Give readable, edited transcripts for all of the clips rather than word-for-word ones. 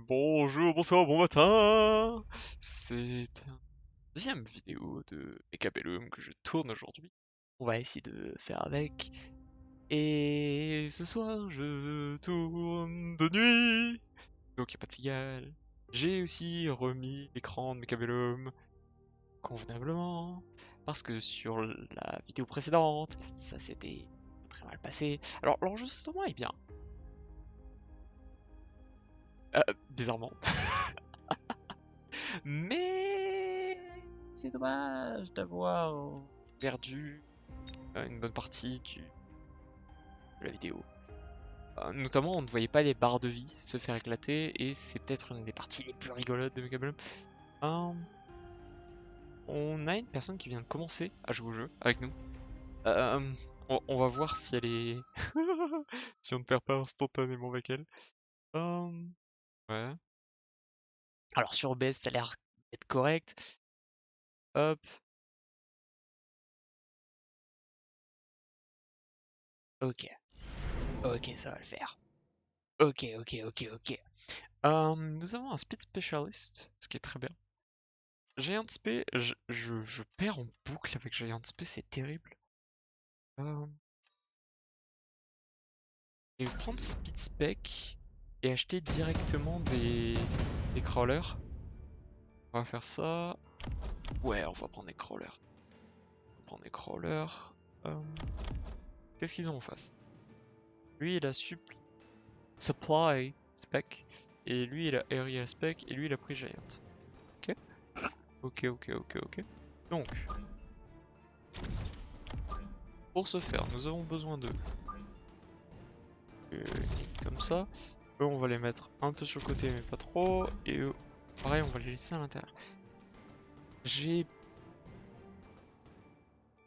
Bonjour, bonsoir, bon matin! C'est une deuxième vidéo de Mechabellum que je tourne aujourd'hui. On va essayer de faire avec. Et ce soir, je tourne de nuit, donc y a pas de cigale. J'ai aussi remis l'écran de Mechabellum convenablement, parce que sur la vidéo précédente, ça s'était très mal passé. Alors l'enregistrement est bien, bizarrement. Mais c'est dommage d'avoir perdu une bonne partie de la vidéo. Notamment, on ne voyait pas les barres de vie se faire éclater, et c'est peut-être une des parties les plus rigolotes de Mechabellum. Euh, on a une personne qui vient de commencer à jouer au jeu avec nous. Euh, on va voir si elle est... si on ne perd pas instantanément avec elle. Ouais. Alors sur OBS, ça a l'air d'être correct. Hop, ok. Ok, ça va le faire. Ok, ok, ok, ok. Nous avons un speed specialist, ce qui est très bien. Giant Spé, je perds en boucle avec Giant Spé, c'est terrible. Euh, je vais prendre Speed Spec et acheter directement des crawlers. On va faire ça. Ouais, on va prendre des crawlers. On va prendre des crawlers. Euh, Qu'est-ce qu'ils ont en face? Lui, il a Supply Spec. Et lui, il a Area Spec. Et lui, il a pris Giant. Ok? Ok, ok, ok, ok. Donc, pour ce faire, nous avons besoin de comme ça. Eux, on va les mettre un peu sur le côté, mais pas trop. Et eux, pareil, on va les laisser à l'intérieur. J'ai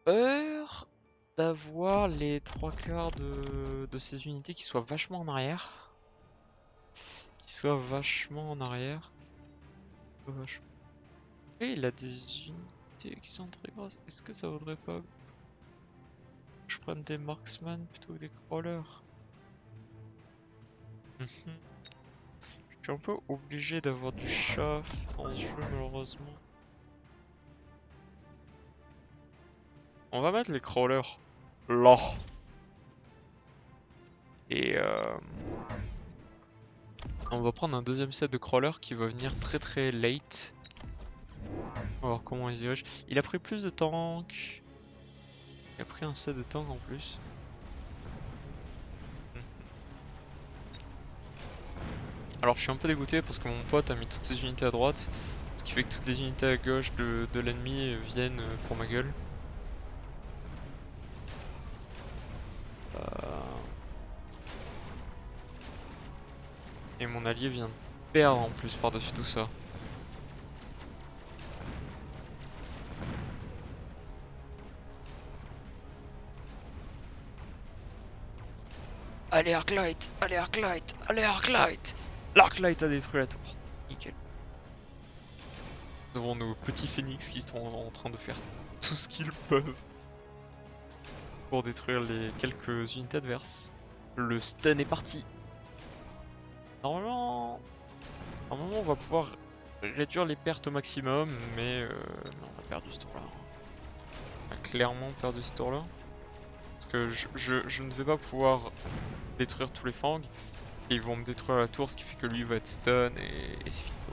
peur d'avoir les trois quarts de ces unités qui soient vachement en arrière. Qui soient vachement en arrière. Vachement. Et il a des unités qui sont très grosses. Est-ce que ça vaudrait pas que je prenne des marksman plutôt que des crawlers? Mhm. Je suis un peu obligé d'avoir du chaff dans ce jeu, malheureusement. On va mettre les crawlers là. Et on va prendre un deuxième set de crawlers qui va venir très très late. On va voir comment il se dirige. Il a pris plus de tanks. Il a pris un set de tanks en plus. Hmm. Alors je suis un peu dégoûté parce que mon pote a mis toutes ses unités à droite. Ce qui fait que toutes les unités à gauche de l'ennemi viennent pour ma gueule. Euh, Et mon allié vient de perdre en plus par-dessus tout ça. Allez Arclight, allez Arclight, allez Arclight. L'Arclight a détruit la tour. Nickel. Nous avons nos petits phoenix qui sont en train de faire tout ce qu'ils peuvent pour détruire les quelques unités adverses. Le stun est parti. Normalement, on va pouvoir réduire les pertes au maximum, mais non, on a perdu ce tour-là. On a clairement perdu ce tour-là. Parce que je ne vais pas pouvoir détruire tous les fangs. Et ils vont me détruire la tour, ce qui fait que lui va être stun et c'est finito.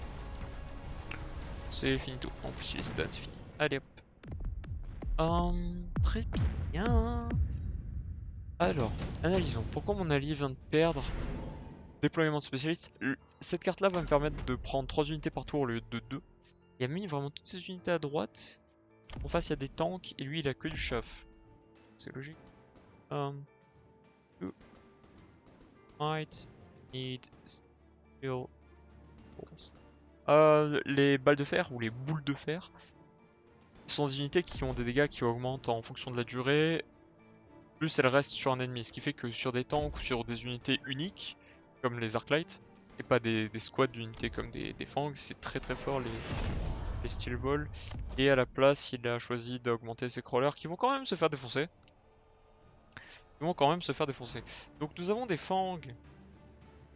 C'est finito. En plus il est stun, c'est fini. Allez hop. Très bien. Alors, analysons. Pourquoi mon allié vient de perdre? Déploiement de spécialiste. Cette carte là va me permettre de prendre 3 unités par tour au lieu de 2. Il a mis vraiment toutes ses unités à droite. En face il y a des tanks et lui il a que du chaff. C'est logique. You might need steel balls. Les balles de fer ou les boules de fer sont des unités qui ont des dégâts qui augmentent en fonction de la durée, plus elles restent sur un ennemi. Ce qui fait que sur des tanks ou sur des unités uniques, comme les Arclight, et pas des squads d'unités comme des fangs, c'est très très fort les Steel Balls. Et à la place, il a choisi d'augmenter ses crawlers qui vont quand même se faire défoncer. Ils vont quand même se faire défoncer. Donc nous avons des fangs.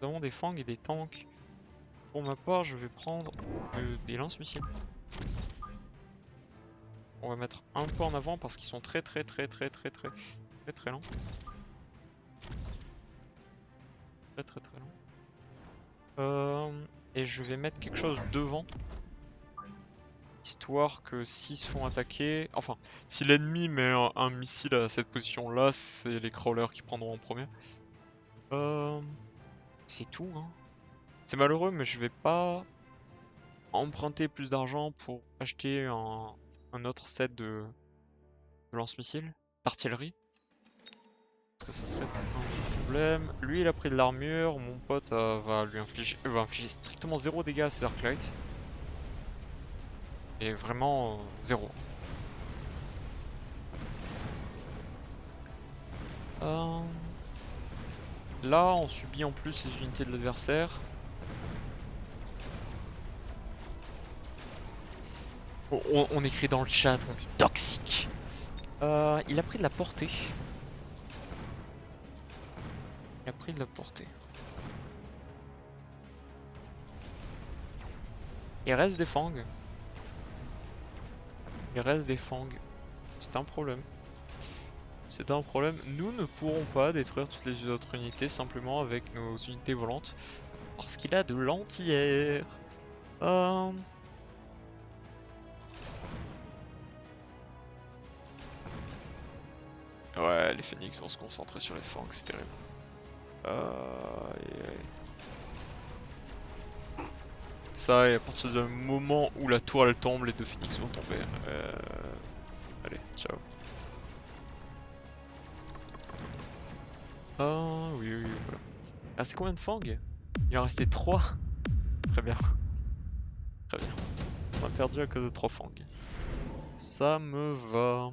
Nous avons des fangs et des tanks Pour ma part, je vais prendre des lance-missiles. On va mettre un peu en avant parce qu'ils sont très lents. Très lents. Et je vais mettre quelque chose devant. Histoire que s'ils se font attaquer... Enfin, si l'ennemi met un missile à cette position-là, c'est les crawlers qui prendront en premier. C'est tout, hein. C'est malheureux, mais je vais pas emprunter plus d'argent pour acheter un autre set de lance-missiles d'artillerie. Parce que ça serait un problème. Lui, il a pris de l'armure. Mon pote va infliger strictement 0 dégâts à ses arclights. Et vraiment 0. Là, on subit en plus les unités de l'adversaire. On écrit dans le chat, on est toxique. Il a pris de la portée. Il a pris de la portée. Il reste des fangs. Il reste des fangs. C'est un problème. C'est un problème. Nous ne pourrons pas détruire toutes les autres unités simplement avec nos unités volantes. Parce qu'il a de l'anti-air. Ouais, les phoenix vont se concentrer sur les fangs, c'est terrible. Ça, et à partir du moment où la tour elle tombe, les deux phoenix vont tomber. Allez, ciao. Ah oui, voilà. Il restait combien de fangs? Il en restait 3. Très bien. Très bien. On a perdu à cause de 3 fangs. Ça me va.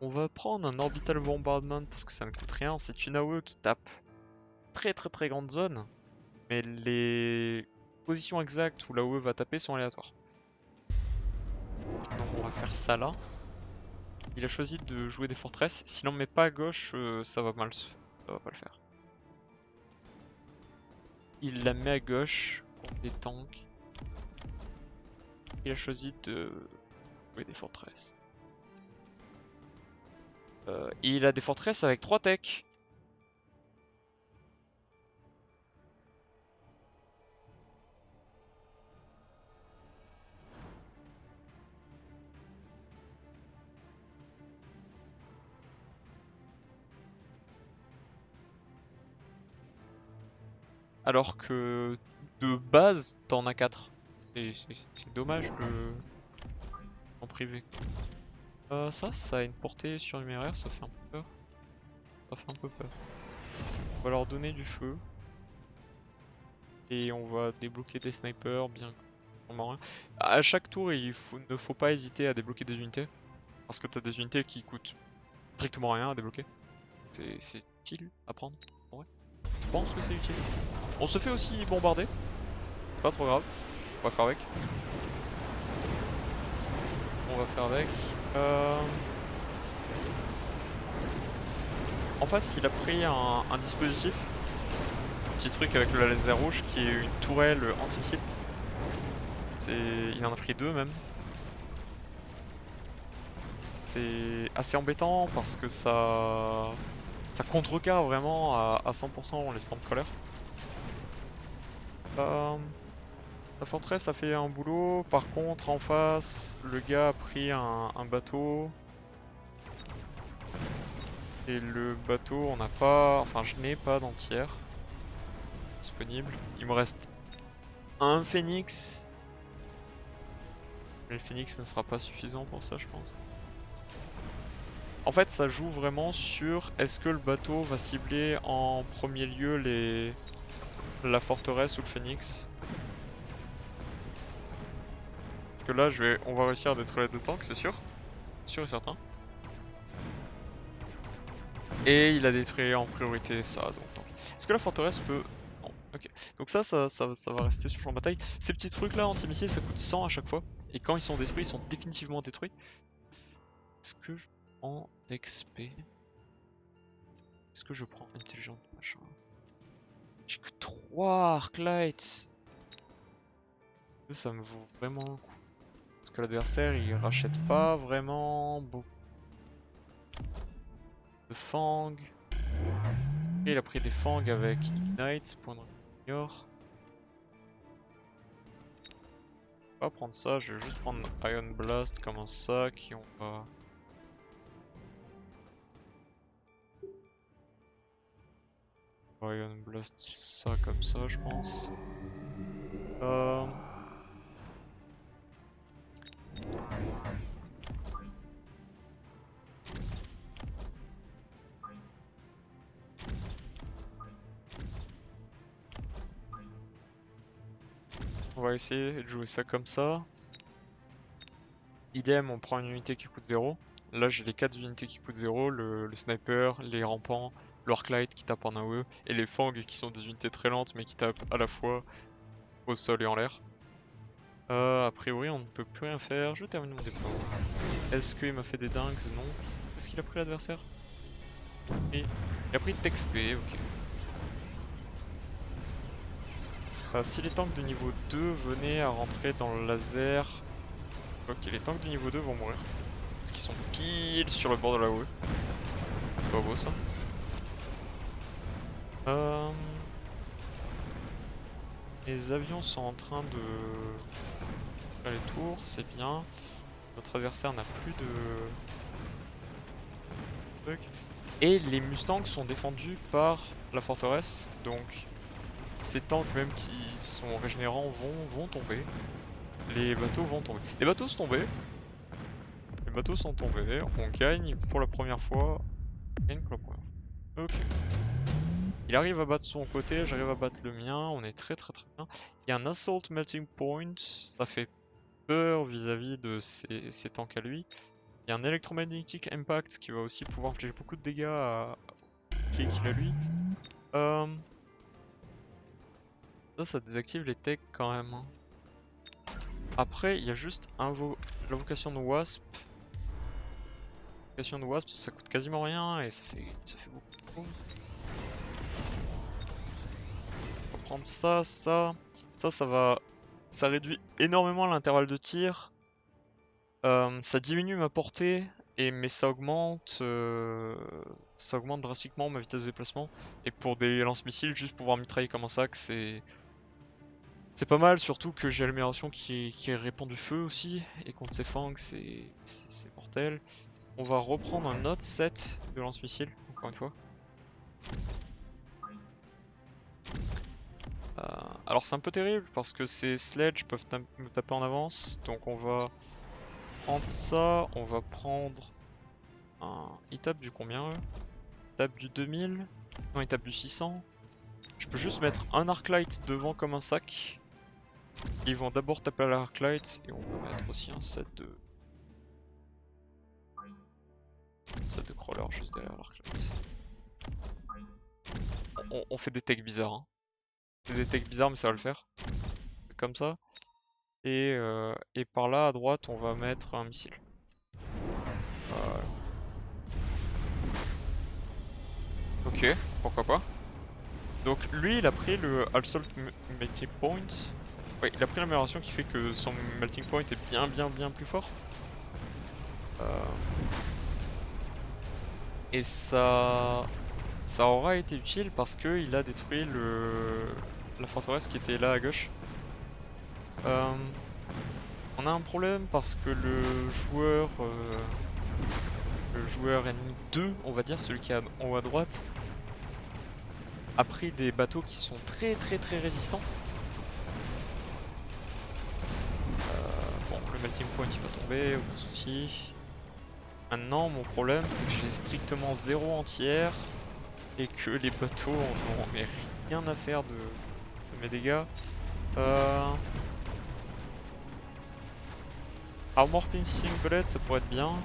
On va prendre un orbital bombardment parce que ça ne coûte rien. C'est une AOE qui tape très grande zone. Mais les positions exactes où l'AOE va taper sont aléatoires. Donc on va faire ça là. Il a choisi de jouer des forteresses. S'il en met pas à gauche, ça va pas le faire. Il la met à gauche contre des tanks. Il a choisi de jouer des forteresses. Et il a des forteresses avec 3 techs. Alors que de base, t'en as 4. C'est dommage en privé. Ça a une portée surnuméraire, ça fait un peu peur. Ça fait un peu peur. On va leur donner du feu. Et on va débloquer des snipers, bien vraiment rien. À chaque tour, ne faut pas hésiter à débloquer des unités. Parce que t'as des unités qui coûtent strictement rien à débloquer. C'est utile à prendre, en vrai. Je pense que c'est utile. On se fait aussi bombarder. Pas trop grave. On va faire avec. On va faire avec. En face, il a pris un dispositif. Un petit truc avec le laser rouge qui est une tourelle anti-missile. Il en a pris 2 même. C'est assez embêtant parce que ça contrecarre vraiment à 100% les Storm Crawlers. La forteresse a fait un boulot, par contre en face, le gars a pris un bateau. Et le bateau, on n'a pas... Enfin, je n'ai pas d'entière disponible. Il me reste un phénix. Mais le phénix ne sera pas suffisant pour ça, je pense. En fait, ça joue vraiment sur est-ce que le bateau va cibler en premier lieu la forteresse ou le phénix. Parce que là, on va réussir à détruire les 2 tanks, c'est sûr. Sûr et certain. Et il a détruit en priorité ça, donc tant pis. Est-ce que la forteresse peut... Non, ok. Donc ça va rester sur le champ de bataille. Ces petits trucs là, anti-missiles, ça coûte 100 à chaque fois. Et quand ils sont détruits, ils sont définitivement détruits. Est-ce que je prends d'XP? Est-ce que je prends intelligent machin? J'ai que 3 Arclights. Ça me vaut vraiment le coup. Parce que l'adversaire il rachète pas vraiment beaucoup de Fang. Et il a pris des Fang avec Ignite, point de ignore. Je vais pas prendre ça, je vais juste prendre Iron Blast comme un sac et on va... Iron Blast ça comme ça je pense. On va essayer de jouer ça comme ça. Idem, on prend une unité qui coûte 0. Là j'ai les 4 unités qui coûtent 0, le sniper, les rampants, l'Arclight qui tape en AOE, et les Fang qui sont des unités très lentes mais qui tapent à la fois au sol et en l'air. A priori on ne peut plus rien faire, je termine mon dépôt. Est-ce qu'il m'a fait des dingues? Non. Qu'est-ce qu'il a pris l'adversaire? Il a pris TXP, ok. Si les tanks de niveau 2 venaient à rentrer dans le laser... Ok, les tanks de niveau 2 vont mourir. Parce qu'ils sont pile sur le bord de la AOE. C'est pas beau ça. Les avions sont en train de faire les tours, c'est bien. Notre adversaire n'a plus de trucs. Et les Mustangs sont défendus par la forteresse, donc ces tanks même qui sont régénérants vont tomber. Les bateaux vont tomber. Les bateaux sont tombés. Les bateaux sont tombés. On gagne pour la première fois. On gagne pour la première fois. Ok. Il arrive à battre son côté, j'arrive à battre le mien. On est très bien. Il y a un Assault Melting Point. Ça fait peur vis-à-vis de ces tanks à lui. Il y a un Electromagnetic Impact qui va aussi pouvoir infliger beaucoup de dégâts à qui qu'il a lui. Ça désactive les techs quand même. Hein. Après, il y a juste l'invocation de Wasp. L'invocation de Wasp, ça coûte quasiment rien et ça fait beaucoup. On va prendre ça. Ça réduit énormément l'intervalle de tir. Ça diminue ma portée, mais ça augmente drastiquement ma vitesse de déplacement. Et pour des lance-missiles, juste pouvoir mitrailler comme un sac, c'est pas mal, surtout que j'ai l'amélioration qui répand du feu aussi. Et contre ces fangs, c'est mortel. On va reprendre un autre set de lance-missiles, encore une fois. Alors c'est un peu terrible parce que ces sledges peuvent me taper en avance. Donc on va prendre ça, on va prendre un... Il tape du combien eux? Il tape du 2000? Non, il tape du 600. Je peux juste mettre un Arclight devant comme un sac. Ils vont d'abord taper à l'Arclight et on va mettre aussi un set de crawler juste derrière l'Arclight. On fait des techs bizarres. Hein. C'est des techs bizarres mais ça va le faire. Comme ça. Et par là à droite on va mettre un missile. Voilà. Ok, pourquoi pas. Donc lui il a pris le Assault Melting Point. Ouais, il a pris l'amélioration qui fait que son Melting Point est bien plus fort. Et ça aura été utile parce qu'il a détruit la forteresse qui était là à gauche. On a un problème parce que le joueur ennemi 2, on va dire, celui qui est en haut à droite, a pris des bateaux qui sont très résistants. Bon, le melting point il va tomber, aucun souci. Maintenant, mon problème c'est que j'ai strictement 0 anti-air et que les bateaux n'ont rien à faire de mes dégâts. Armor Piercing Bullet, ça pourrait être bien. Ça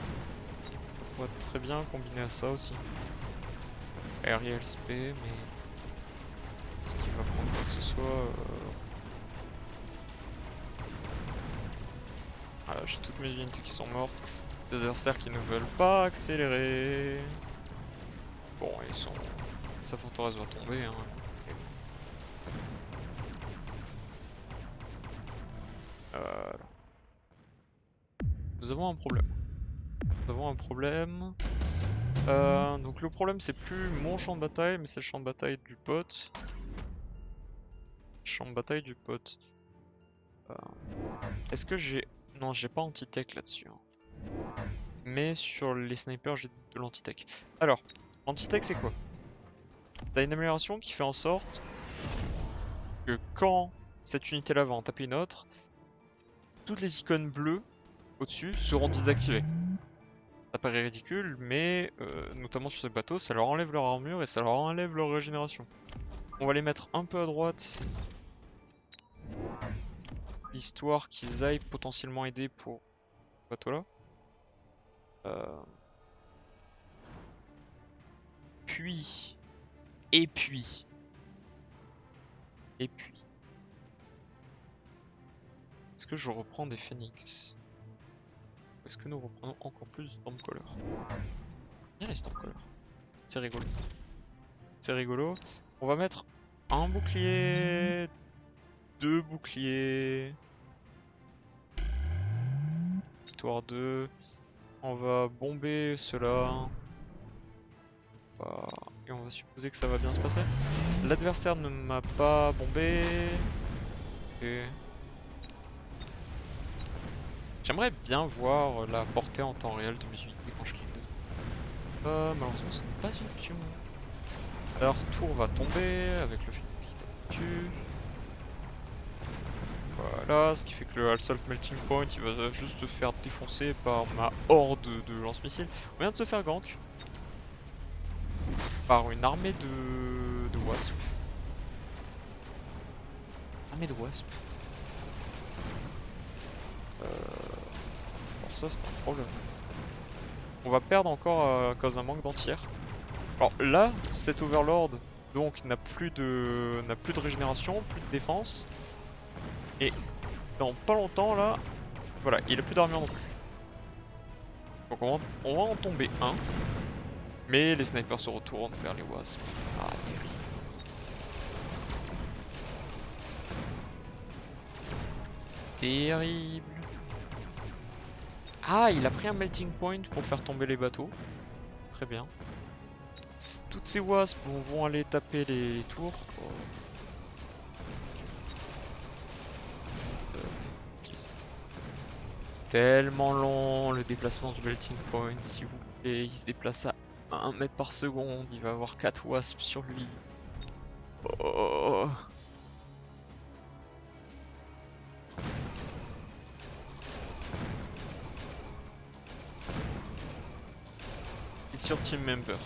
pourrait être très bien combiné à ça aussi. Aerial SP, mais... Est-ce qu'il va prendre quoi que ce soit Voilà, j'ai toutes mes unités qui sont mortes. Des adversaires qui ne veulent pas accélérer. Bon, sa forteresse va tomber. Hein. Nous avons un problème. Nous avons un problème. Donc le problème c'est plus mon champ de bataille, mais c'est le champ de bataille du pote. Champ de bataille du pote. Est-ce que j'ai... Non, j'ai pas anti-tech là-dessus. Hein. Mais sur les snipers, j'ai de l'anti-tech. Alors, anti-tech c'est quoi? T'as une amélioration qui fait en sorte que quand cette unité-là va en taper une autre, toutes les icônes bleues au-dessus seront désactivées. Ça paraît ridicule, mais notamment sur ces bateaux, ça leur enlève leur armure et ça leur enlève leur régénération. On va les mettre un peu à droite, histoire qu'ils aillent potentiellement aider pour ce bateau-là. Puis, et puis, est-ce que je reprends des phoenix? Ou est-ce que nous reprenons encore plus de Stormcaller? Bien les Stormcaller. C'est rigolo. C'est rigolo. On va mettre un bouclier, 2 boucliers, histoire de... On va bomber cela. Et on va supposer que ça va bien se passer. L'adversaire ne m'a pas bombé. Et... J'aimerais bien voir la portée en temps réel de mes unités quand je clique dessus. Malheureusement ce n'est pas une option. Leur tour va tomber avec le phoenix qui tape dessus. Voilà, ce qui fait que le Assault Melting Point il va juste se faire défoncer par ma horde de lance-missiles. On vient de se faire gank par une armée de wasp. Armée de wasp. Alors ça c'est un problème. On va perdre encore à cause d'un manque d'entière. Alors là, cet Overlord donc n'a plus de régénération, plus de défense. Et dans pas longtemps là, voilà, il a plus d'armure non plus. Donc on va en tomber un. Mais les snipers se retournent vers les wasps. Ah, terrible. Terrible. Ah, il a pris un melting point pour faire tomber les bateaux. Très bien. Toutes ces wasps vont aller taper les tours. Oh. C'est tellement long le déplacement du melting point, s'il vous plaît. Il se déplace à 1 mètre par seconde. Il va avoir 4 wasps sur lui. Oh. It's your team member.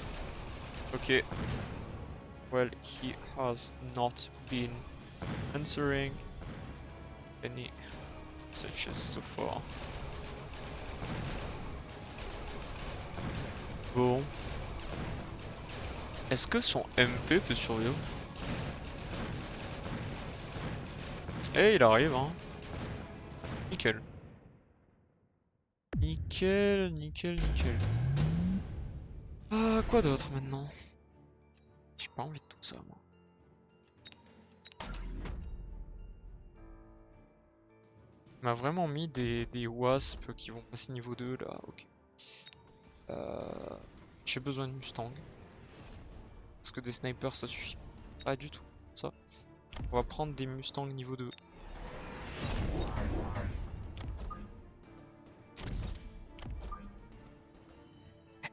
Okay. Well, he has not been answering any messages so far. Bon. Est-ce que son MP peut survivre? Eh, il arrive, hein. Nickel. Nickel, nickel, nickel. Quoi d'autre maintenant? J'ai pas envie de tout ça, moi. Il m'a vraiment mis des wasps qui vont passer niveau 2 là, ok. J'ai besoin de Mustang. Parce que des snipers ça suffit pas du tout, ça. On va prendre des Mustangs niveau 2.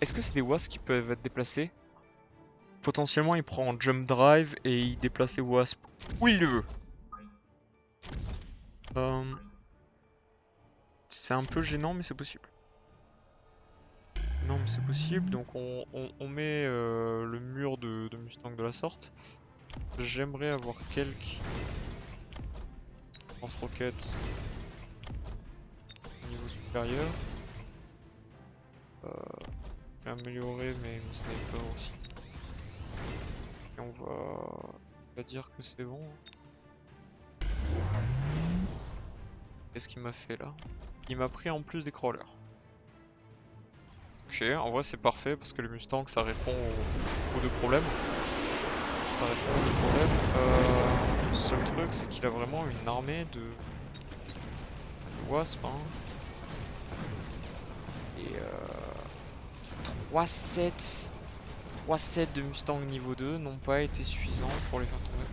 Est-ce que c'est des wasps qui peuvent être déplacés? Potentiellement il prend jump drive et il déplace les wasps où il le veut. C'est un peu gênant mais c'est possible. Non mais c'est possible, donc on met le mur de Mustang de la sorte. J'aimerais avoir quelques lance-roquettes au niveau supérieur. Améliorer mes snipers aussi. Et on va dire que c'est bon. Qu'est-ce qu'il m'a fait là? Il m'a pris en plus des crawlers. Ok, en vrai c'est parfait parce que le Mustang ça répond aux deux problèmes. Ça répond aux deux problèmes. Le seul truc c'est qu'il a vraiment une armée de wasp. Hein. Et 3 sets de Mustang niveau 2 n'ont pas été suffisants pour les faire tomber.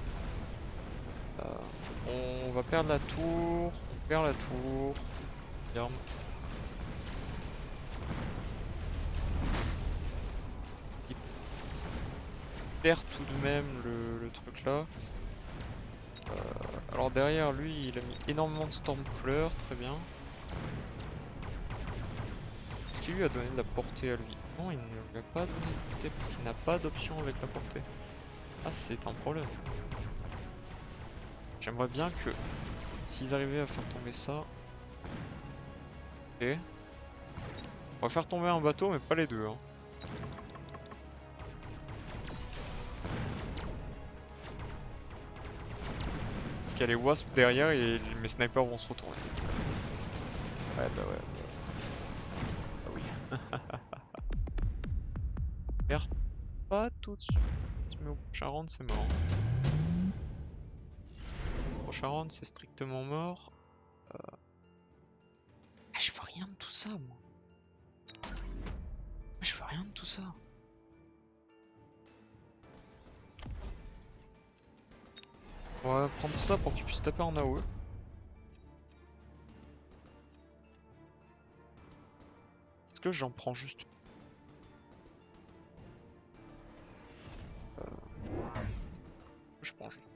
On va perdre la tour. On perd la tour. Ferme. Il perd tout de même le truc là. Alors derrière lui, il a mis énormément de Stormcrawler, très bien. Est-ce qu'il lui a donné de la portée à lui? Non, il ne lui a pas donné de portée parce qu'il n'a pas d'option avec la portée. Ah, c'est un problème. J'aimerais bien que s'ils arrivaient à faire tomber ça. Ok. On va faire tomber un bateau, mais pas les deux. Hein. Parce qu'il y a les wasps derrière et mes snipers vont se retourner. Ouais, bah ouais. Ah oui. Perd pas tout de suite, mais au prochain round, c'est mort. Au prochain round, c'est strictement mort. Ah, je veux rien de tout ça, moi. Je veux rien de tout ça. On va prendre ça pour qu'il puisse taper en AOE. Est-ce que j'en prends juste? Je prends juste.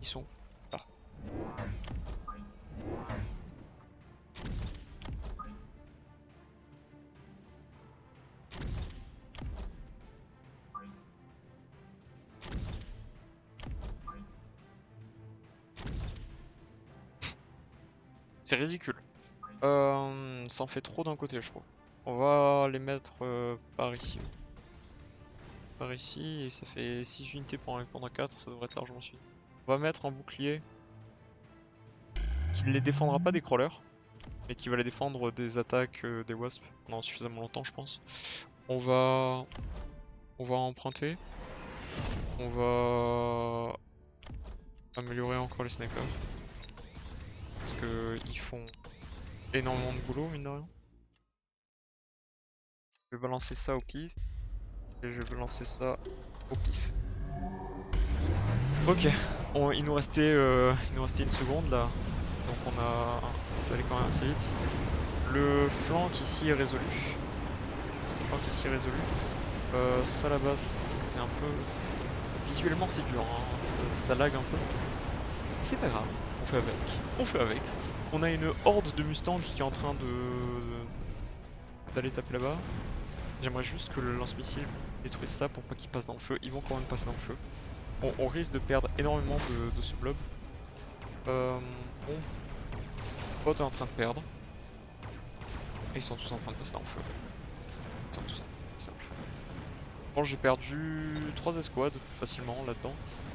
Ils sont là. C'est ridicule. Ça en fait trop d'un côté, je trouve. On va les mettre par ici. Par ici, et ça fait 6 unités pour en répondre à 4, ça devrait être largement suffisant. On va mettre un bouclier qui ne les défendra pas des crawlers, mais qui va les défendre des attaques des wasps pendant suffisamment longtemps, je pense. On va emprunter. On va améliorer encore les snipers. Parce que ils font énormément de boulot, mine de rien. Je vais balancer ça au pif. Et je vais balancer ça au pif. Ok, il nous restait une seconde là. Donc on a. Ça allait quand même assez vite. Le flanc ici est résolu. Ça là-bas c'est un peu. Visuellement c'est dur, hein. Ça lag un peu. C'est pas grave, on fait avec. On fait avec. On a une horde de Mustangs qui est en train d'aller taper là-bas. J'aimerais juste que le lance-missile détruise ça pour pas qu'il passe dans le feu. Ils vont quand même passer dans le feu. On risque de perdre énormément de ce blob. Mon pote est en train de perdre. Et ils sont tous en train de passer dans le feu. Ils sont tous en train de passer dans le feu. Bon, j'ai perdu 3 escouades facilement là-dedans.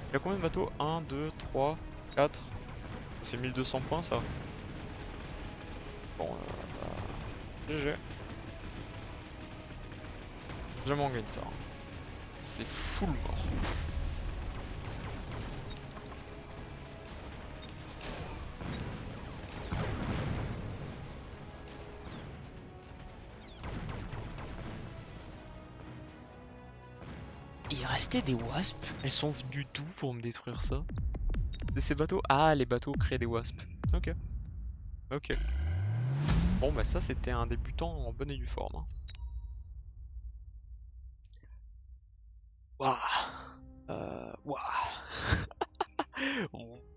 Il y a combien de bateaux? 1, 2, 3, 4. Ça fait 1200 points ça. Bon, GG. Jamais on gagne ça. Hein. C'est full mort. Il restait des wasps. Elles sont venues d'où pour me détruire ça? De ces bateaux? Ah, les bateaux créent des wasps. Ok. Ok. Bon, bah ça, c'était un débutant en bonne et due forme. Hein. Waouh. Waouh.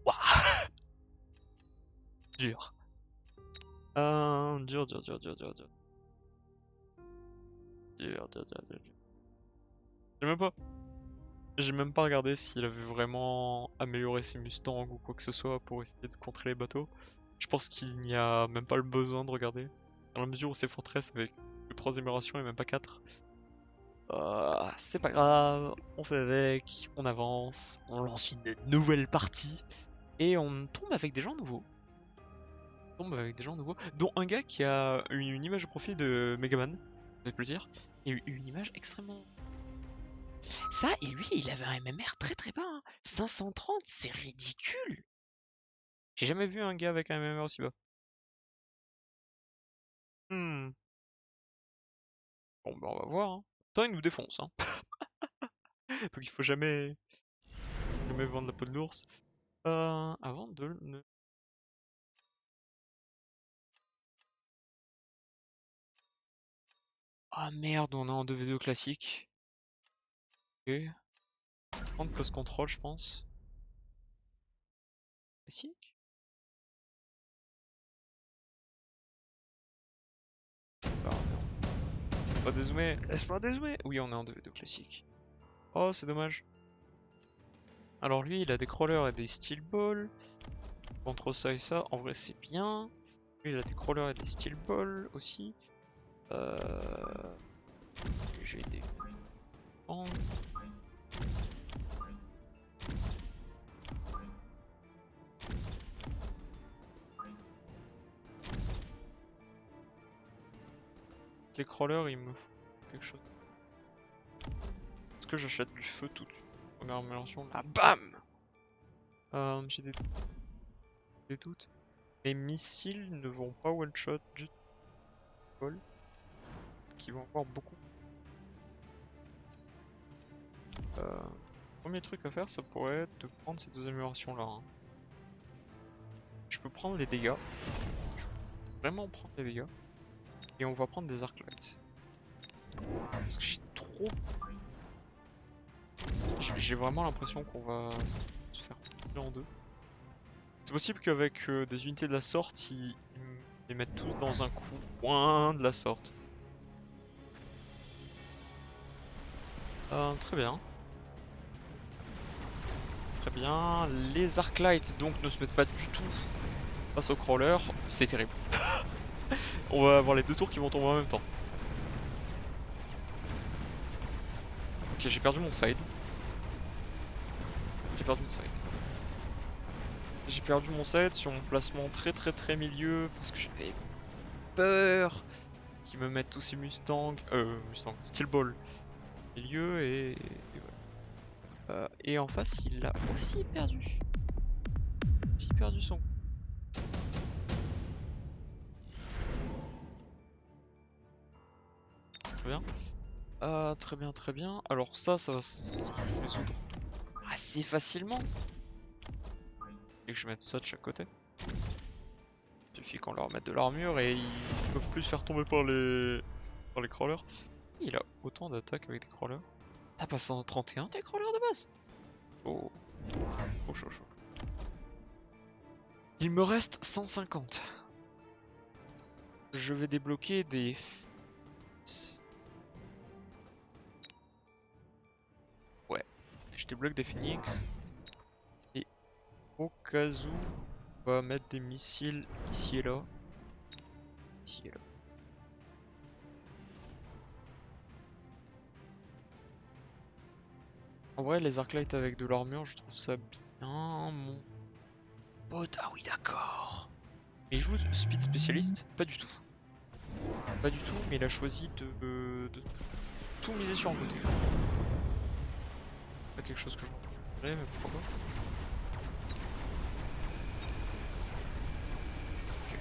Waouh. Dur. Dur, dur, dur, dur, dur, dur. Dur, dur, dur, dur. J'ai même pas. J'ai même pas regardé s'il avait vraiment amélioré ses Mustangs ou quoi que ce soit pour essayer de contrer les bateaux. Je pense qu'il n'y a même pas le besoin de regarder. Dans la mesure où c'est Fortress avec 3 améliorations et même pas 4. C'est pas grave, on fait avec, on avance, on lance une nouvelle partie et on tombe avec des gens nouveaux. Dont un gars qui a une image de profil de Megaman, ça fait plaisir, et une image extrêmement Ça, et lui, il avait un MMR très très bas. Hein. 530, c'est ridicule. J'ai jamais vu un gars avec un MMR aussi bas. Hmm. Bon, bah on va voir. Hein. Toi, il nous défonce. Hein. Donc il faut jamais vendre la peau de l'ours. Avant de ne... Ah merde, on est en 2v2 classique. Ok. Prendre cause contrôle, je pense. Classique? Bah, non. Pas dézoomer, laisse-moi dézoomer. Oui, on est en 2v2 classique. Oh, c'est dommage. Alors lui, il a des crawlers et des steel balls. Contre ça et ça, en vrai, c'est bien. Lui, il a des crawlers et des steel balls aussi. Euh... J'ai des bangs. Les crawlers, il me faut quelque chose. Est-ce que j'achète du feu tout de suite? Première amélioration, là, bam! J'ai des doutes. Mes missiles ne vont pas one-shot du tout. Qui vont avoir beaucoup. Premier truc à faire, ça pourrait être de prendre ces deux améliorations là. Hein. Je peux prendre les dégâts. Je peux vraiment prendre les dégâts. Et on va prendre des arclights. Parce que j'ai trop. J'ai vraiment l'impression qu'on va se faire couper en deux. C'est possible qu'avec des unités de la sorte, ils les mettent tous dans un coup point de la sorte. Très bien. Très bien. Les arclights donc ne se mettent pas du tout face au crawler. C'est terrible. On va avoir les deux tours qui vont tomber en même temps. Ok, j'ai perdu mon side. J'ai perdu mon side. J'ai perdu mon side sur mon placement très milieu parce que j'avais peur qu'ils me mettent tous ces Steel Ball milieu et voilà. Et en face, il a aussi perdu. Aussi perdu son. Très bien. Très bien. Alors ça va se résoudre assez facilement. Et que je mette ça de chaque côté. Il suffit qu'on leur mette de l'armure et ils peuvent plus se faire tomber par les crawlers. Il a autant d'attaques avec des crawlers. T'as pas 131 tes crawlers de base? Oh, chaud. Il me reste 150. Je vais débloquer des... Ouais, je débloque des phoenix. Et au cas où, on va mettre des missiles ici et là. Ici et là. En vrai, les arclights avec de l'armure, je trouve ça bien, mon pote. Ah oui, d'accord. Mais il joue speed spécialiste? Pas du tout. Pas du tout, mais il a choisi de tout miser sur un côté. Pas quelque chose que je voudrais, mais pourquoi pas. Ok.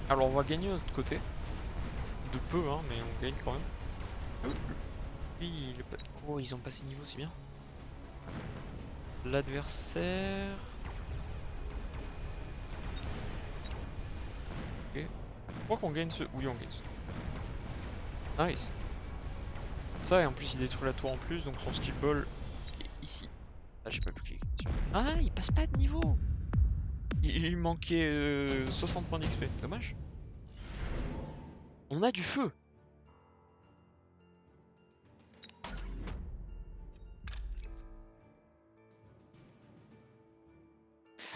Alors on va gagner de notre côté. De peu, hein, mais on gagne quand même. Lui, il est pas... Oh, ils ont passé niveau, c'est bien. L'adversaire... Ok. Je crois qu'on gagne ce... Oui, on gagne ce. Nice. Ça, et en plus il détruit la tour en plus, donc son skill ball est ici. Ah, j'ai pas pu cliquer dessus. Ah, il passe pas de niveau. Il lui manquait 60 points d'XP. Dommage. On a du feu.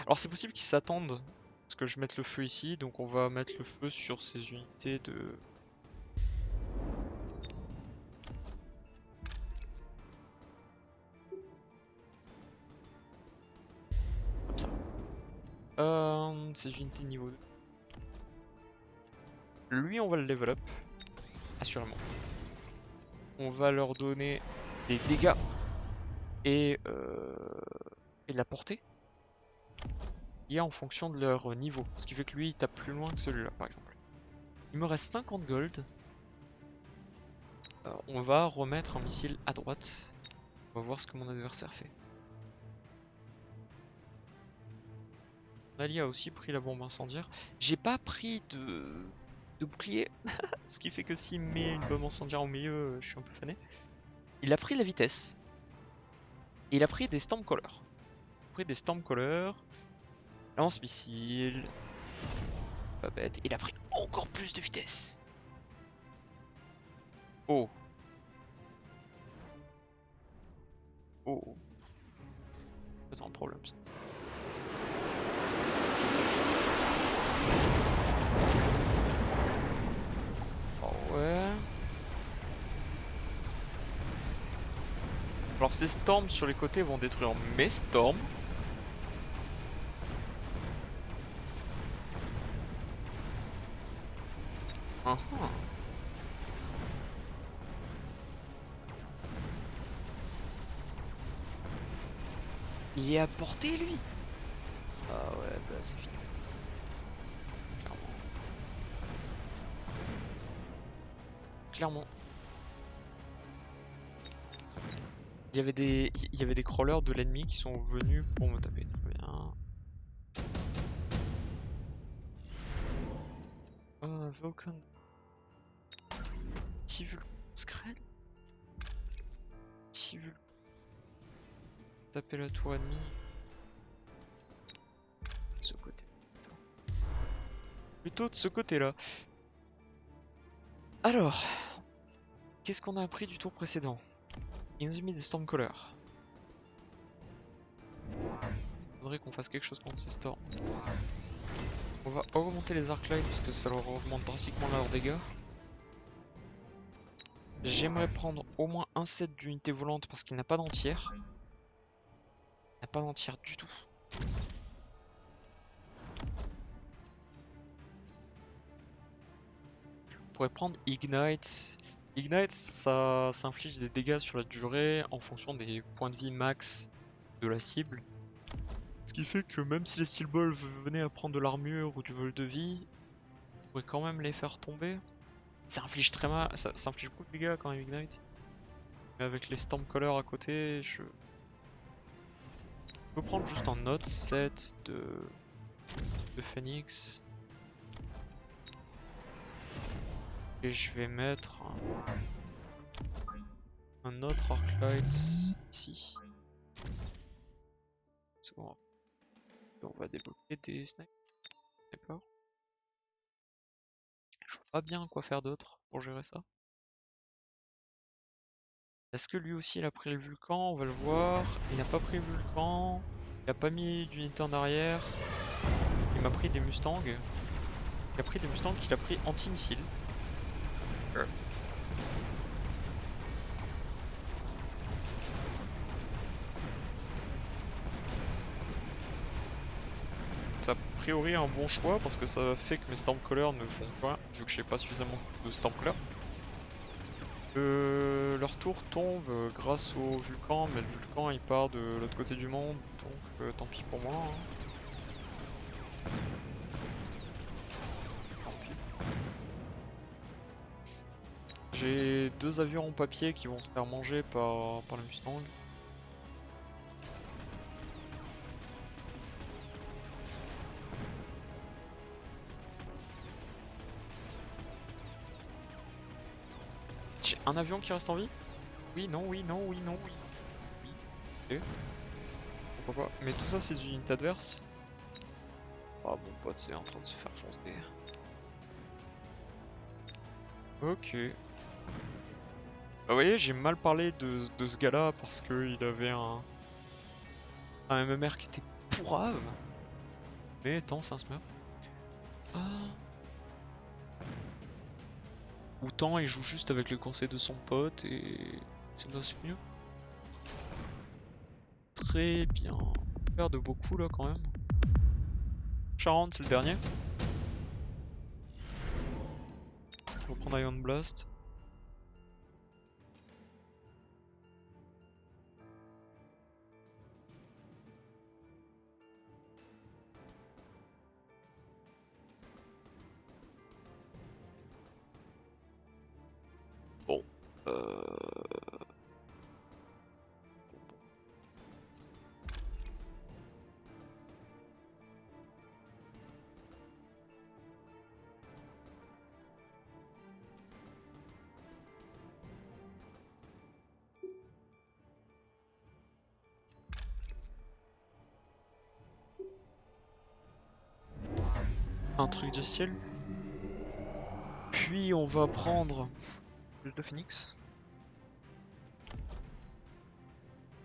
Alors c'est possible qu'ils s'attendent parce que je mette le feu ici, donc on va mettre le feu sur ces unités de... Comme ça. Ces unités niveau 2. Lui, on va le level up. Assurément. On va leur donner des dégâts et de la portée. Et en fonction de leur niveau. Ce qui fait que lui, il tape plus loin que celui-là, par exemple. Il me reste 50 gold. On va remettre un missile à droite. On va voir ce que mon adversaire fait. Ali a aussi pris la bombe incendiaire. J'ai pas pris de bouclier. Ce qui fait que s'il met une bombe incendiaire au milieu, je suis un peu fané. Il a pris la vitesse. Et il a pris des Stormcallers. Il a pris des Stormcallers. Lance-missile. Pas bête. Il a pris encore plus de vitesse. Oh. Oh. C'est un problème ça. Oh ouais. Alors ces storms sur les côtés vont détruire mes storms. Il est à portée lui. Ah ouais, bah c'est fini. Clairement. Il y avait des crawlers de l'ennemi qui sont venus pour me taper. Très bien. Vulcan. Petit Vulcan Scred. Petit Vulcan. Taper la tour ennemie. De ce côté. Plutôt de ce côté-là. Alors. Qu'est-ce qu'on a appris du tour précédent? Il nous a mis des Stormcallers. Faudrait qu'on fasse quelque chose contre ces storms. On va augmenter les Arclights parce que ça leur augmente drastiquement leurs dégâts. J'aimerais prendre au moins un set d'unités volantes parce qu'il n'a pas d'entière. Il n'a pas d'entière du tout. On pourrait prendre Ignite. Ignite, ça inflige des dégâts sur la durée en fonction des points de vie max de la cible. Ce qui fait que même si les Steel Balls venaient à prendre de l'armure ou du vol de vie, on pourrait quand même les faire tomber. Ça inflige très mal, ça inflige beaucoup de dégâts quand même Ignite. Mais avec les Stormcallers à côté, je peux prendre juste un autre set de Phoenix. Et je vais mettre un autre Arclight ici. On va débloquer des snipers. Je vois pas bien quoi faire d'autre pour gérer ça. Est-ce que lui aussi il a pris le Vulcan? On va le voir. Il n'a pas pris le Vulcan. Il a pas mis d'unité en arrière. Il m'a pris des Mustangs. Il a pris des Mustangs qu'il a pris anti-missile. C'est a priori un bon choix parce que ça fait que mes Stormcallers ne font pas, vu que j'ai pas suffisamment de Stormcallers. Leur tour tombe grâce au Vulcan, mais le Vulcan il part de l'autre côté du monde, donc tant pis pour moi. Hein. Tant pis. J'ai deux avions en papier qui vont se faire manger par le Mustang. J'ai un avion qui reste en vie? Oui, non, oui, non, oui, non, oui. Oui. Ok. Pourquoi pas? Mais tout ça c'est d'une unité adverse. Ah mon pote c'est en train de se faire foncer. Ok. Bah vous voyez, j'ai mal parlé de ce gars-là parce qu'il avait un MMR qui était pourrave. Mais attends, ça se meurt. Ah. Autant il joue juste avec le conseil de son pote et c'est mieux. Très bien. On perd de beaucoup là quand même. Prochain round, c'est le dernier. On va prendre Iron Blast. Bon. Un truc de ciel. Puis on va prendre plus de Phoenix.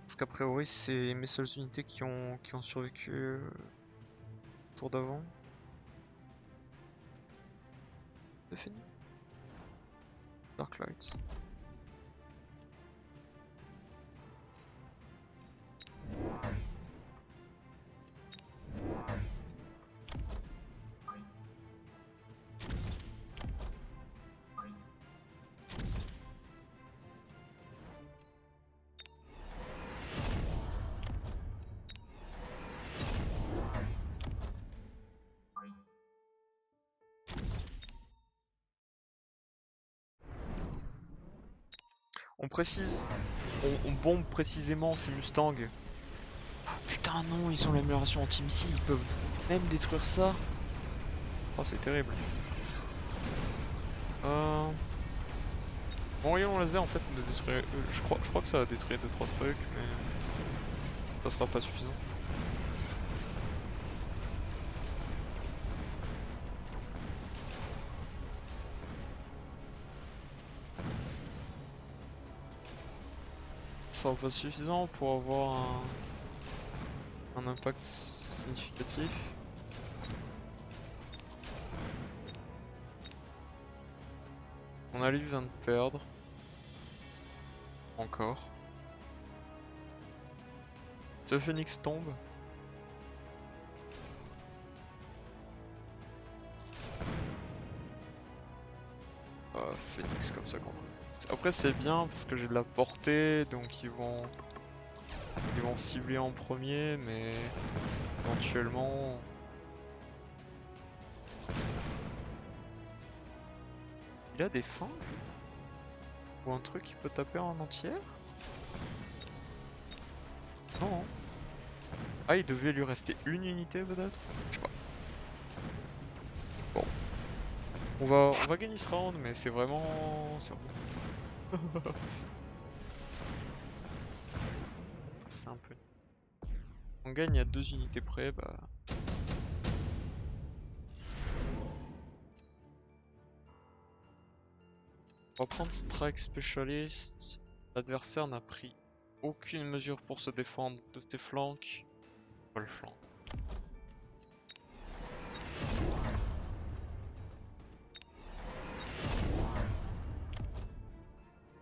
Parce qu'a priori c'est mes seules unités qui ont survécu au tour d'avant. De Phoenix. Dark Light. On précise, on bombe précisément ces Mustangs. Oh, putain non, ils ont l'amélioration anti-missile, ils peuvent même détruire ça. Oh c'est terrible. Bon, rayon laser en fait ne détruire. Je crois que ça va détruire 2-3 trucs, mais ça sera pas suffisant. Ça sera pas suffisant pour avoir un impact significatif. Mon allié vient de perdre. Encore. Ce phénix tombe. Phoenix comme ça contre. Après c'est bien parce que j'ai de la portée, donc ils vont cibler en premier, mais éventuellement. Il a des fans? Ou un truc qui peut taper en entière? Non. Ah, il devait lui rester une unité peut-être? Je sais pas. Bon. On va gagner ce round, mais c'est vraiment... C'est un peu... On gagne à 2 unités près, bah... On va prendre Strike Specialist. L'adversaire n'a pris aucune mesure pour se défendre de tes flancs. Pas le flanc.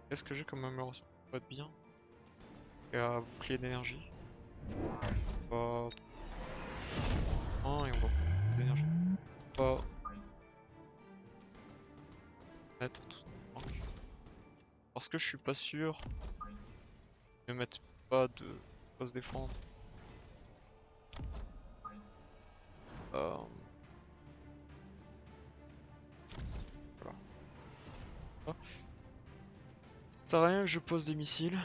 Qu'est-ce que j'ai comme amélioration? Pas de bien. Et un bouclier d'énergie. Pas... et on va prendre d'énergie. Pas... mettre tout ça. Parce que je suis pas sûr de mettre pas de... pas se défendre. Voilà. Ça sert à rien que je pose des missiles.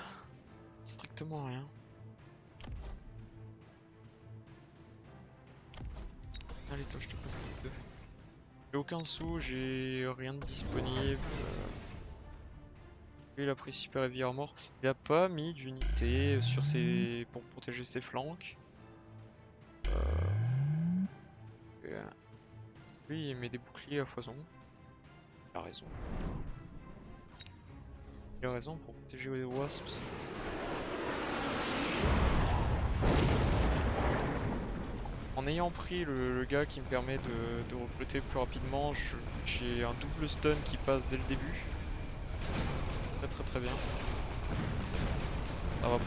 Strictement rien. Allez toi je te pose les deux. J'ai aucun sou, j'ai rien de disponible. Il a pris Super Heavy Armor. Il a pas mis d'unité sur ses... pour protéger ses flancs. Lui il met des boucliers à foison. Il a raison. Il a raison pour protéger les wasps. En ayant pris le gars qui me permet de recruter plus rapidement, j'ai un double stun qui passe dès le début. Très bien. Ça va.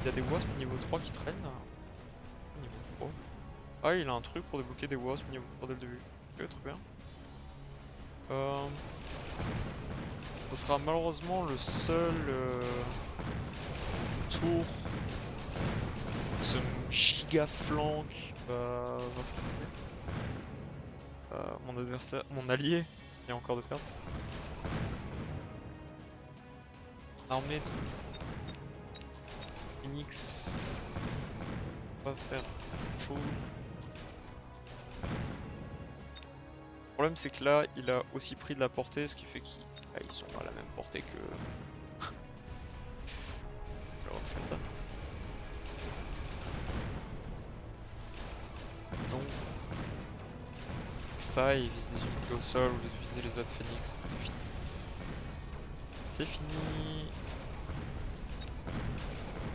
Il y a des wasps niveau 3 qui traînent. Niveau 3. Ah, il a un truc pour débloquer des wasps niveau 3 dès le début. Ok, très bien. Ce sera malheureusement le seul tour ce giga flank va fonctionner. Mon adversaire, mon allié vient encore de perdre. L'armée de Phoenix va faire chose. Le problème c'est que là il a aussi pris de la portée, ce qui fait qu'ils sont à la même portée que. Alors c'est comme ça. Donc ça il vise des unités au sol au lieu de viser les autres phoenix. C'est fini. C'est fini.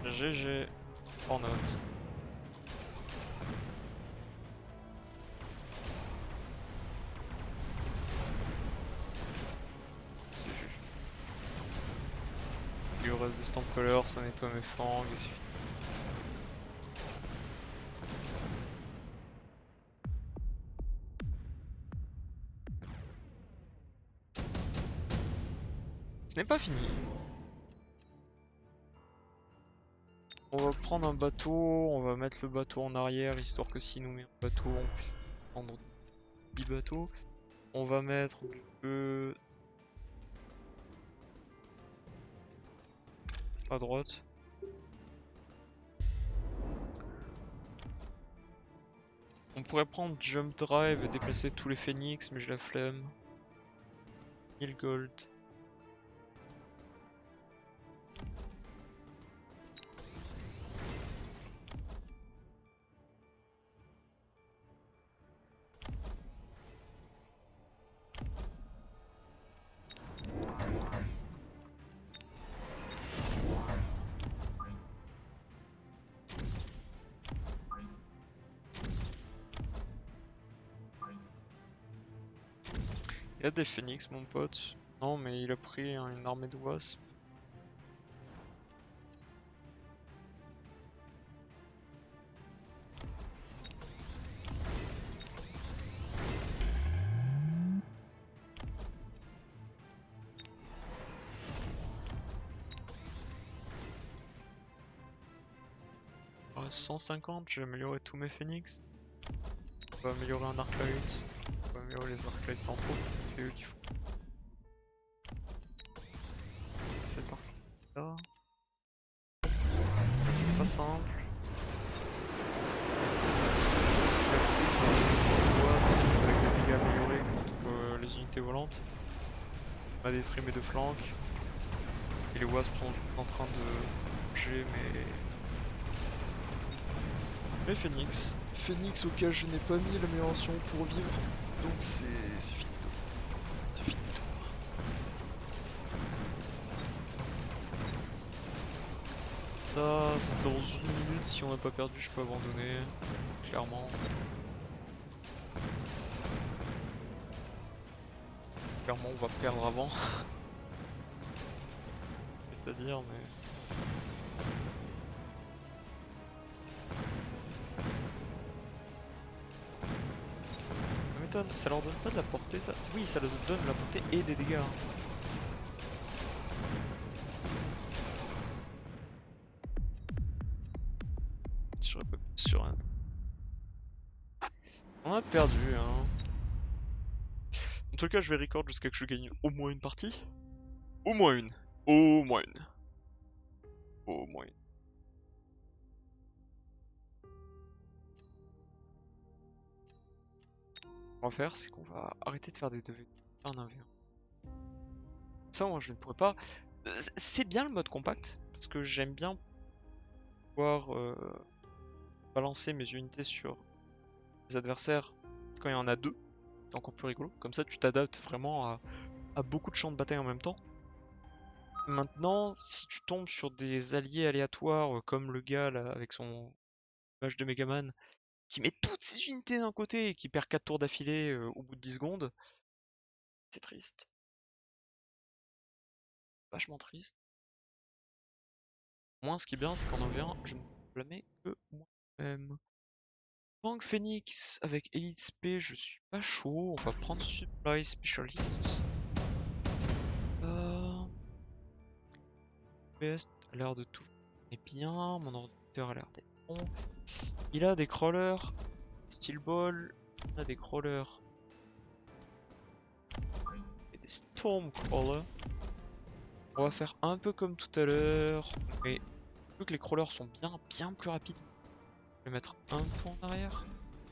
GG en note. C'est juste. Il lui reste des stamp colors, ça nettoie mes flancs et c'est fini. Ce n'est pas fini. On va prendre un bateau, on va mettre le bateau en arrière, histoire que s'il nous met un bateau, on puisse prendre 10 bateaux. On va mettre du feu à droite. On pourrait prendre Jump Drive et déplacer tous les phoenix, mais j'ai la flemme. 1000 gold. Il y a des phoenix, mon pote. Non, mais il a pris une armée de wasps. Ah, 150, j'ai amélioré tous mes phoenix. On va améliorer un arclight. On va améliorer les arclights centraux parce que c'est eux qui font cet arc là. C'est pas simple. Avec des dégâts améliorés contre les unités volantes. On a détruit mes deux flancs. Et les wasps sont en train de bouger mes phoenix. Phoenix auquel je n'ai pas mis l'amélioration pour vivre. Donc c'est finito. C'est finito. Ça, c'est dans une minute, si on n'a pas perdu, je peux abandonner. Clairement. Clairement, on va perdre avant. C'est-à-dire, mais. Ça m'étonne, ça leur donne pas de la portée ça? Oui, ça leur donne de la portée et des dégâts. J'aurais pas pu sur un. On a perdu, hein. En tout cas, je vais record jusqu'à que je gagne au moins une partie. Au moins une. Au moins une. Au moins une. Ce qu'on va faire, c'est qu'on va arrêter de faire des 2v en 1v1. Ça, moi, je ne pourrais pas. C'est bien le mode compact, parce que j'aime bien pouvoir balancer mes unités sur les adversaires quand il y en a deux. C'est encore plus rigolo. Comme ça, tu t'adaptes vraiment à beaucoup de champs de bataille en même temps. Maintenant, si tu tombes sur des alliés aléatoires, comme le gars là, avec son image de Megaman, qui met toutes ses unités d'un côté et qui perd 4 tours d'affilée au bout de 10 secondes, c'est triste. Vachement triste. Moi, ce qui est bien, c'est qu'en 1v1, je ne peux blâmer que moi-même. Tank Phoenix avec Elite Spé, je suis pas chaud. On va prendre Supply Specialist. PS a l'air de tout est bien. Mon ordinateur a l'air d'être bon. Il a des crawlers. Steel Ball. On a des crawlers. Et des Storm Crawlers. On va faire un peu comme tout à l'heure. Mais vu que les crawlers sont bien plus rapides, je vais mettre un peu en arrière.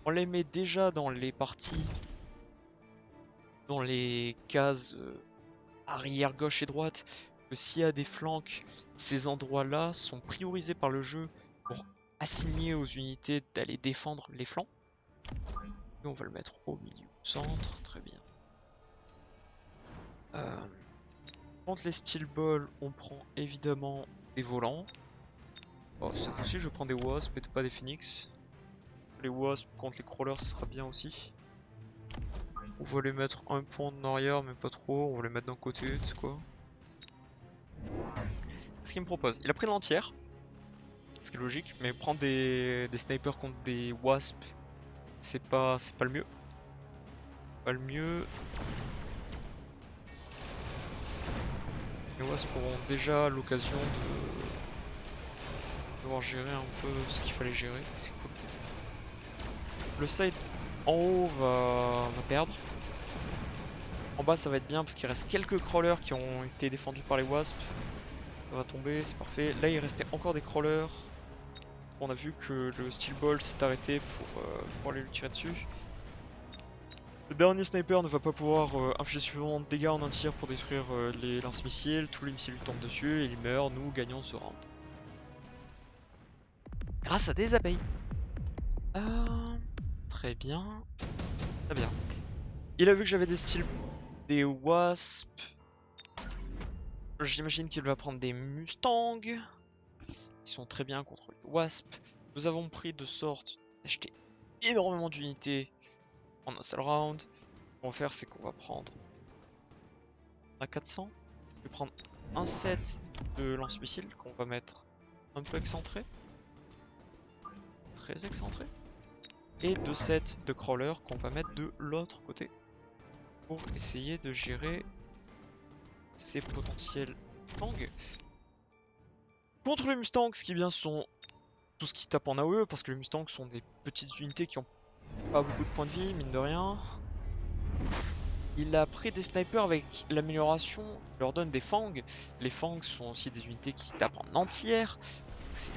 On les met déjà dans les parties, dans les cases arrière gauche et droite. Que s'il y a des flancs, ces endroits-là sont priorisés par le jeu pour assigner aux unités d'aller défendre les flancs. Et on va le mettre au milieu, au centre, très bien. Contre les Steel Balls, on prend évidemment des volants. Oh, cette fois-ci, je prends des Wasps et pas des Phoenix. Les Wasps contre les Crawlers, ce sera bien aussi. On va les mettre un peu en arrière, mais pas trop. On va les mettre d'un côté, tu sais quoi. Ce qu'il me propose, il a pris l'entière, ce qui est logique, mais prendre des snipers contre des Wasps, c'est pas le mieux. Pas le mieux. Les Wasps auront déjà l'occasion de devoir gérer un peu ce qu'il fallait gérer, c'est cool. Le side en haut va perdre. En bas ça va être bien parce qu'il reste quelques crawlers qui ont été défendus par les Wasps. Ça va tomber, c'est parfait. Là il restait encore des crawlers. On a vu que le Steel Ball s'est arrêté pour aller lui tirer dessus. Le dernier sniper ne va pas pouvoir infliger suffisamment de dégâts en un tir pour détruire les lance-missiles. Tous les missiles lui tombent dessus et il meurt. Nous gagnons ce round. Grâce à des abeilles. Très bien. Très bien. Il a vu que j'avais des Wasps. J'imagine qu'il va prendre des Mustangs. Ils sont très bien contre les Wasps. Nous avons pris de sorte d'acheter énormément d'unités en un seul round. Ce qu'on va faire, c'est qu'on va prendre à 400. Je vais prendre un set de lance-missiles qu'on va mettre un peu excentré. Très excentré. Et 2 sets de crawlers qu'on va mettre de l'autre côté. Pour essayer de gérer ces potentiels Mustangs. Contre les Mustangs, ce qui est bien sont tout ce qui tape en AOE, parce que les Mustangs sont des petites unités qui ont pas beaucoup de points de vie, mine de rien. Il a pris des snipers avec l'amélioration qui leur donne des fangs. Les fangs sont aussi des unités qui tapent en entière. C'est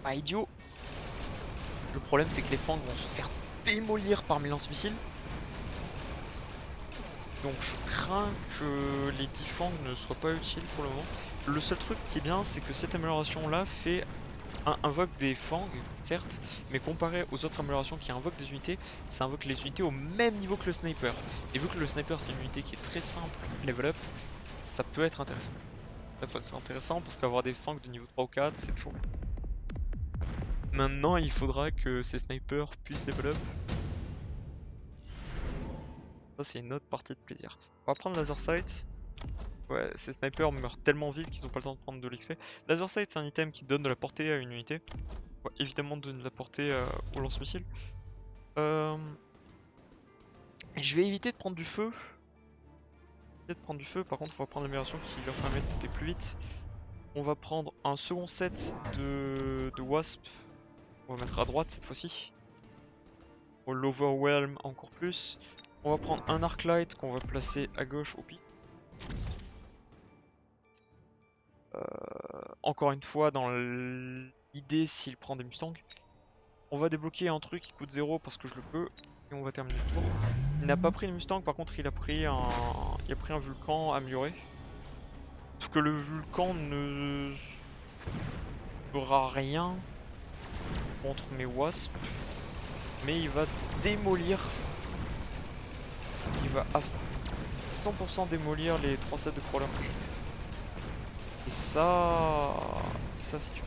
pas idiot. Le problème c'est que les fangs vont se faire démolir par mes lance-missiles. Donc je crains que les 10 fangs ne soient pas utiles pour le moment. Le seul truc qui est bien, c'est que cette amélioration là invoque des fangs, certes, mais comparé aux autres améliorations qui invoquent des unités, ça invoque les unités au même niveau que le sniper. Et vu que le sniper c'est une unité qui est très simple level up, ça peut être intéressant. Ça peut être intéressant parce qu'avoir des fangs de niveau 3 ou 4, c'est toujours bien. Maintenant, il faudra que ces snipers puissent level up. Ça, c'est une autre partie de plaisir. On va prendre Laser Sight. Ouais, ces snipers meurent tellement vite qu'ils ont pas le temps de prendre de l'XP. Laser Sight, c'est un item qui donne de la portée à une unité. Ouais, évidemment, donne de la portée au lance-missile. Je vais éviter de prendre du feu. Par contre, il faut prendre l'amélioration qui leur permet de taper plus vite. On va prendre un second set de Wasp. On va mettre à droite cette fois-ci. Pour l'overwhelm encore plus. On va prendre un Arclight qu'on va placer à gauche au pied. Encore une fois, dans l'idée s'il prend des Mustangs. On va débloquer un truc qui coûte 0 parce que je le peux. Et on va terminer le tour. Il n'a pas pris de Mustang, par contre il a pris un Vulcan amélioré. Sauf que le Vulcan ne fera rien contre mes Wasps. Mais il va démolir. Il va à 100% démolir les 3 sets de crawlers que j'ai. Et ça c'est dur.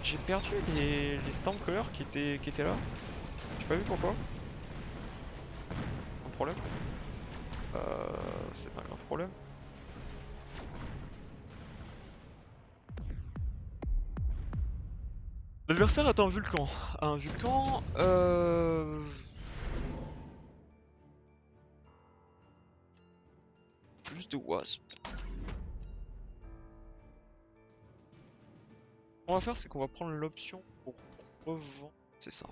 J'ai perdu les Stormcrawlers qui étaient là. J'ai pas vu pourquoi. C'est un problème. C'est un grave problème. L'adversaire est un Vulcan. Un Vulcan... Plus de Wasp. Ce qu'on va faire, c'est qu'on va prendre l'option pour revendre... C'est ça.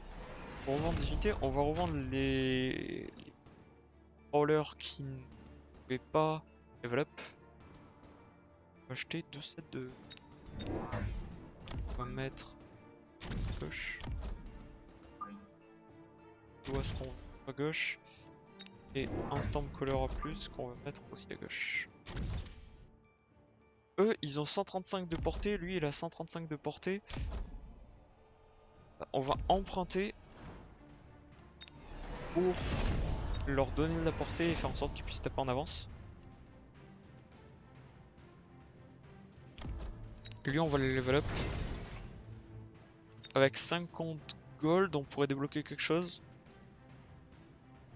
Pour revendre des unités, on va revendre les crawlers qui ne pouvaient pas develop. On va acheter 2 sets de... On va mettre à gauche. Wasp à gauche. Et un Stormcaller en plus qu'on va mettre aussi à gauche. Eux, ils ont 135 de portée, lui il a 135 de portée. On va emprunter pour leur donner de la portée et faire en sorte qu'ils puissent taper en avance. Lui, on va le level up. Avec 50 gold, on pourrait débloquer quelque chose.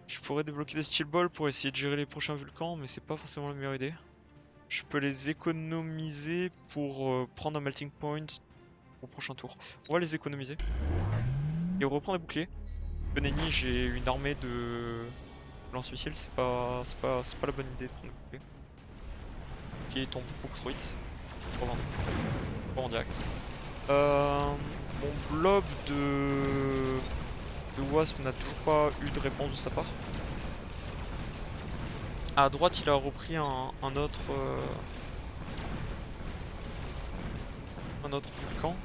Je pourrais débloquer des steel balls pour essayer de gérer les prochains volcans, mais c'est pas forcément la meilleure idée. Je peux les économiser pour prendre un melting point au prochain tour. On va les économiser. Et on reprend des boucliers. Beneni, j'ai une armée de lance-missiles, c'est pas la bonne idée de prendre des boucliers. Qui tombe beaucoup trop vite. En direct. Mon blob de Wasp n'a toujours pas eu de réponse de sa part. À droite, il a repris un autre volcan.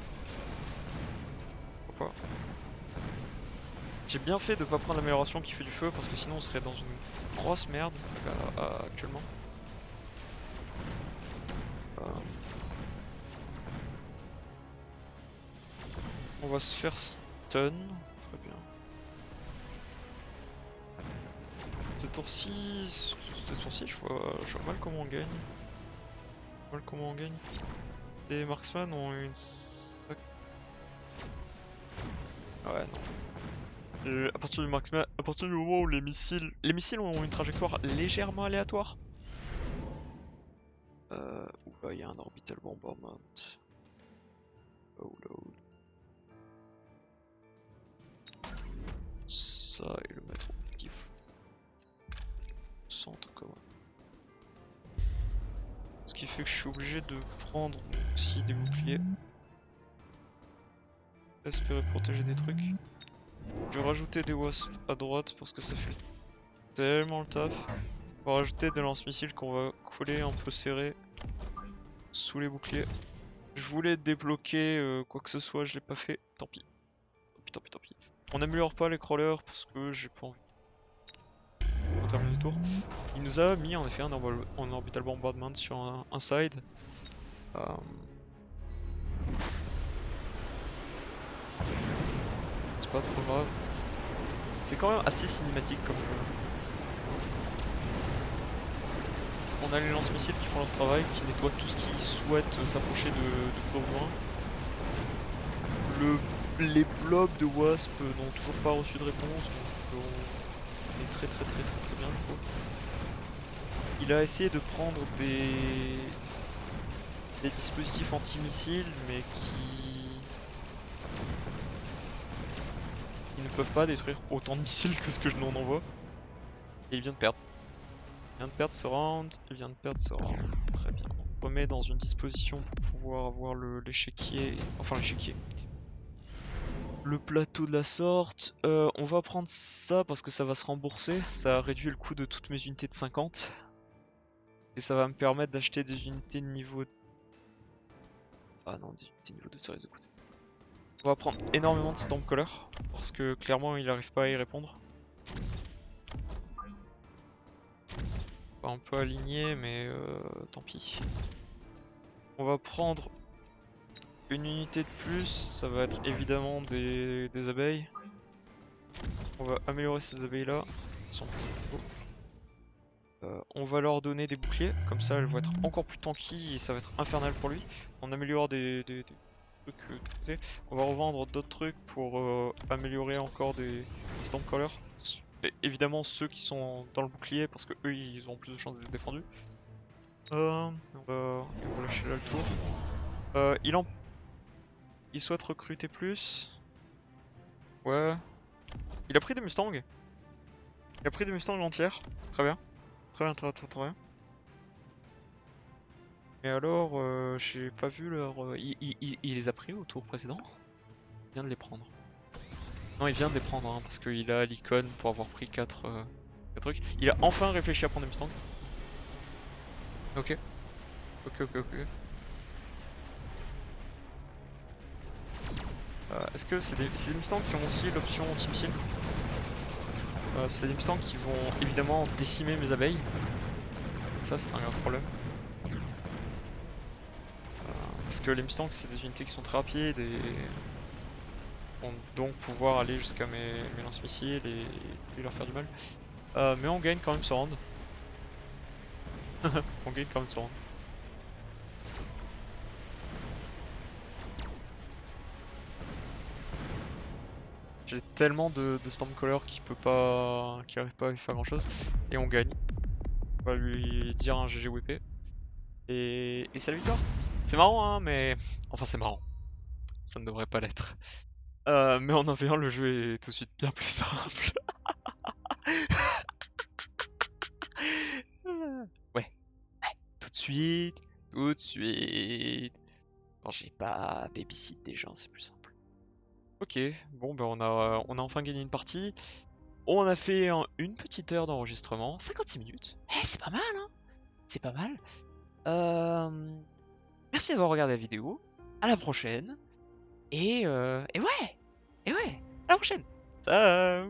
Pourquoi pas. J'ai bien fait de pas prendre l'amélioration qui fait du feu parce que sinon on serait dans une grosse merde actuellement. On va se faire stun, très bien. Cette tour-ci, je vois mal comment on gagne. Les marksman ont une sac. Ouais non. À partir du marksman, à partir du moment où les missiles ont une trajectoire légèrement aléatoire. Oula, il y a un orbital bombardment. Oula. Ça et le mettre au kiff. Centre quand même. Ce qui fait que je suis obligé de prendre aussi des boucliers. Espérer protéger des trucs. Je vais rajouter des wasps à droite parce que ça fait tellement le taf. On va rajouter des lance-missiles qu'on va coller un peu serré sous les boucliers. Je voulais débloquer quoi que ce soit, je l'ai pas fait. Tant pis. Tant pis. On n'améliore pas les crawlers parce que j'ai pas envie. On termine le tour. Il nous a mis en effet un orbital bombardment sur un side. C'est pas trop grave. C'est quand même assez cinématique comme jeu. On a les lance-missiles qui font leur travail, qui nettoient tout ce qui souhaite s'approcher de Gros. Les blobs de Wasp n'ont toujours pas reçu de réponse, donc on est très bien je trouve. Il a essayé de prendre des dispositifs anti-missiles, mais qui ne peuvent pas détruire autant de missiles que ce que je n'en envoie. Et il vient de perdre. Il vient de perdre ce round. Très bien. On remet dans une disposition pour pouvoir avoir l'échiquier. Enfin l'échiquier. Le plateau de la sorte. On va prendre ça parce que ça va se rembourser. Ça a réduit le coût de toutes mes unités de 50. Et ça va me permettre d'acheter des unités de niveau... Ah non, des unités de niveau 2, ça risque de coûter. On va prendre énormément de Stormcaller. Parce que clairement il n'arrive pas à y répondre. Un peu aligné, mais tant pis. On va prendre une unité de plus, ça va être évidemment des abeilles. On va améliorer ces abeilles là. On va leur donner des boucliers, comme ça elles vont être encore plus tanky et ça va être infernal pour lui. On améliore des trucs. On va revendre d'autres trucs pour améliorer encore des Stormcaller. Évidemment ceux qui sont dans le bouclier parce que eux ils ont plus de chances d'être défendus. On va lâcher là le tour. il souhaite recruter plus. Ouais. Il a pris des Mustangs. Il a pris des Mustangs entières. Très bien. Très bien, très bien. Et alors, j'ai pas vu leur... il les a pris au tour précédent? Il vient de les prendre. Non, il vient de les prendre, hein, parce qu'il a l'icône pour avoir pris 4 trucs. Il a enfin réfléchi à prendre des Mustangs. Ok. Ok. Est-ce que c'est des Mustangs qui ont aussi l'option anti-missile? C'est des Mustangs qui vont évidemment décimer mes abeilles. Ça, c'est un grave problème. Parce que les Mustangs, c'est des unités qui sont très rapides et vont donc pouvoir aller jusqu'à mes lance-missiles et leur faire du mal. Mais on gagne quand même ce round. On gagne quand même ce round. J'ai tellement de Stormcaller qui arrive pas à faire grand chose. Et on gagne. On va lui dire un GG whippé. Et c'est la victoire. C'est marrant hein, mais... Enfin c'est marrant. Ça ne devrait pas l'être. Mais en 1v1 le jeu est tout de suite bien plus simple. Ouais. Tout de suite. Quand j'ai pas babysit des gens, c'est plus simple. Ok, bon ben on a enfin gagné une partie. On a fait une petite heure d'enregistrement, 56 minutes. Eh, c'est pas mal, hein? C'est pas mal. Merci d'avoir regardé la vidéo. À la prochaine. Et ouais, à la prochaine. Ciao.